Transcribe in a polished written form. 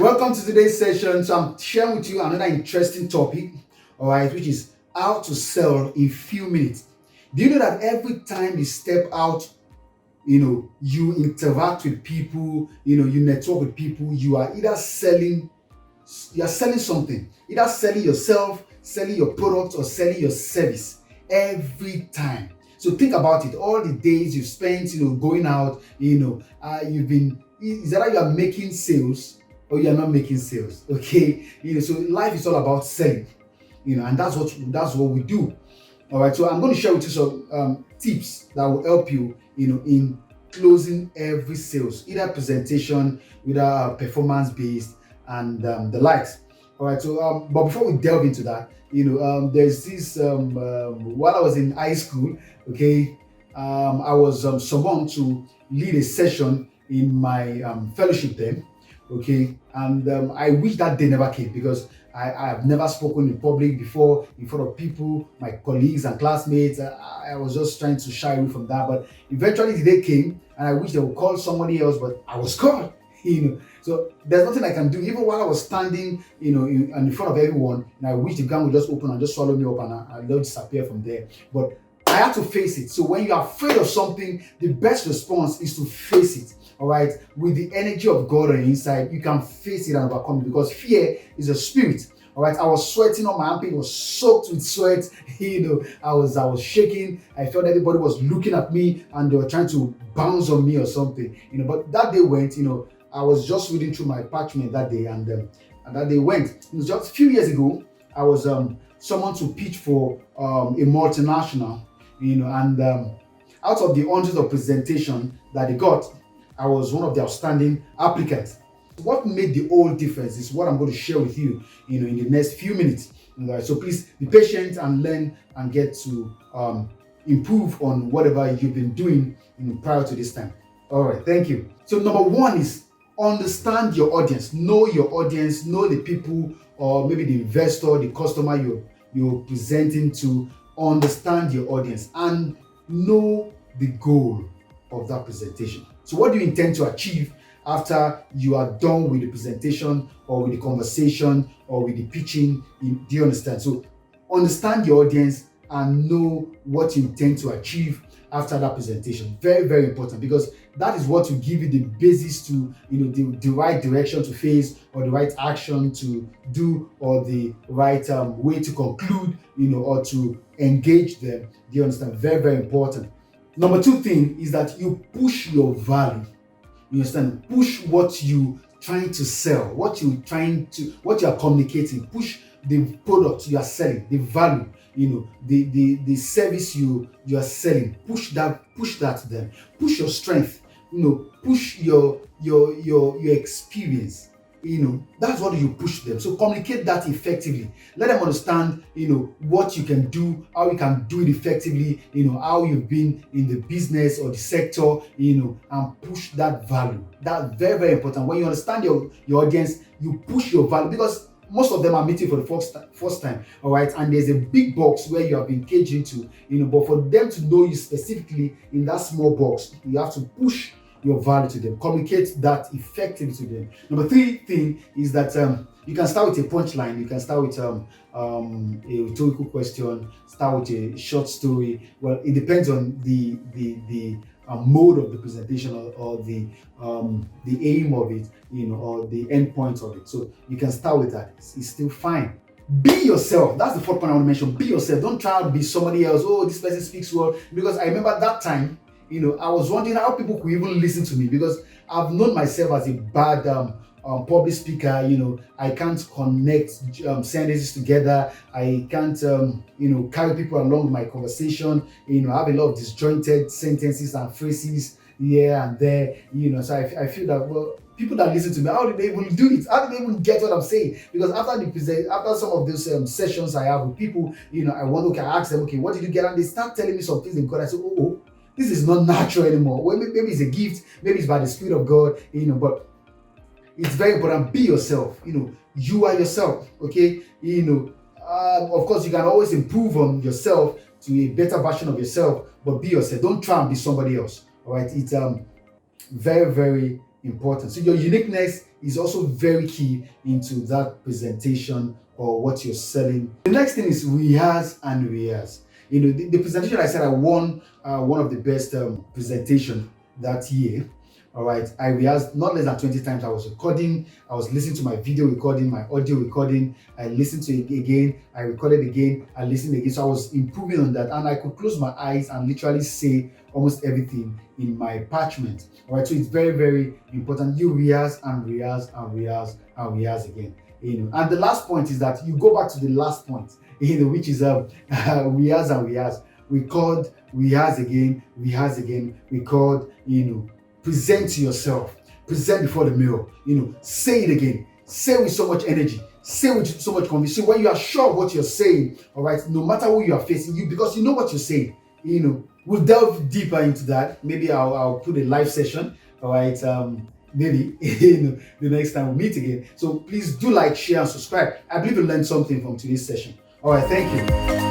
Welcome to today's session. So I'm sharing with you another interesting topic, all right, which is how to sell in few minutes. Do you know that every time you step out, you interact with people, you network with people, you are selling something, either selling yourself, selling your product, or selling your service every time. So think about it. All the days you've spent, going out, you've been, is that you are making sales or you are not making sales. Okay, so life is all about selling, and that's what we do. All right, so I'm going to share with you some tips that will help you, in closing every sales, either presentation, either performance based, and the likes. All right, so but before we delve into that, there's this while I was in high school, okay, I was someone to lead a session in my fellowship then, okay, and I wish that day never came because I have never spoken in public before in front of people, my colleagues and classmates. I was just trying to shy away from that, but eventually the day came, and I wish they would call somebody else, but I was called. So there's nothing I can do. Even while I was standing, in front of everyone, and I wish the ground would just open and just swallow me up, and I'll disappear from there. But I had to face it. So when you're afraid of something, the best response is to face it. All right, with the energy of God on your inside, you can face it and overcome it because fear is a spirit. All right, I was sweating on my armpit, was soaked with sweat. I was shaking. I felt everybody was looking at me and they were trying to bounce on me or something. But that day went. I was just reading through my parchment that day, and that day went. It was just a few years ago. I was someone to pitch for a multinational, and out of the hundreds of presentation that they got, I was one of the outstanding applicants. What made the whole difference is what I'm going to share with you, in the next few minutes. Right, so please be patient and learn and get to improve on whatever you've been doing prior to this time. All right, thank you. So number one is understand your audience. Know your audience. Know the people, or maybe the investor, the customer you're presenting to. Understand your audience and know the goal of that presentation. So what do you intend to achieve after you are done with the presentation or with the conversation or with the pitching? Do you understand? So understand your audience and know what you intend to achieve after that presentation. Very, very important, because that is what will give you the basis to, the right direction to face, or the right action to do, or the right way to conclude, or to engage them. Do you understand? Very, very important. Number two thing is that you push your value. You understand? Push what you trying to sell, what you are communicating. Push the product you are selling, the value, the service you are selling. Push that to them. Push your strength. Push your experience. That's what you push them. So communicate that effectively. Let them understand, what you can do, how you can do it effectively, how you've been in the business or the sector, and push that value. That's very, very important. When you understand your audience, you push your value, because most of them are meeting for the first time, all right? And there's a big box where you have been caged into, but for them to know you specifically in that small box, you have to push your value to them, communicate that effectively to them. Number three thing is that you can start with a punchline. You can start with a rhetorical question, start with a short story. Well, it depends on the mode of the presentation, or the aim of it, or the end point of it. So you can start with that. It's still fine. Be yourself. That's the fourth point I want to mention. Be yourself. Don't try to be somebody else. Oh, this person speaks well. Because I remember that time, I was wondering how people could even listen to me, because I've known myself as a bad public speaker. I can't connect sentences together. I can't, carry people along my conversation. I have a lot of disjointed sentences and phrases here and there. So I feel that, well, people that listen to me, how did they even do it? How did they even get what I'm saying? Because after some of those sessions I have with people, I ask them, okay, what did you get? And they start telling me some things in God. I say, oh, this is not natural anymore. Well, maybe it's a gift, maybe it's by the Spirit of God, but it's very important. Be yourself. You are yourself. Okay. Of course, you can always improve on yourself to a better version of yourself, but be yourself. Don't try and be somebody else. All right. It's very, very important. So your uniqueness is also very key into that presentation or what you're selling. The next thing is rehearse and rehearse. The presentation I said I won one of the best presentation that year. All right, I rehearsed not less than 20 times. I was recording, I was listening to my video recording, my audio recording. I listened to it again, I recorded again, I listened again. So I was improving on that, and I could close my eyes and literally say almost everything in my parchment. All right, so it's very, very important. You rehearse and rehearse and rehearse and rehearse again. And the last point is that you go back to the last point, which is rehearse and rehearse. Rehearse again, record, present to yourself, present before the mirror, say it again, say with so much energy, say with so much conviction. When you are sure of what you're saying, all right, no matter who you are facing, because you know what you're saying, we'll delve deeper into that. Maybe I'll put a live session, all right, maybe the next time we meet again. So please do like, share, and subscribe. I believe you learned something from today's session. All right, thank you.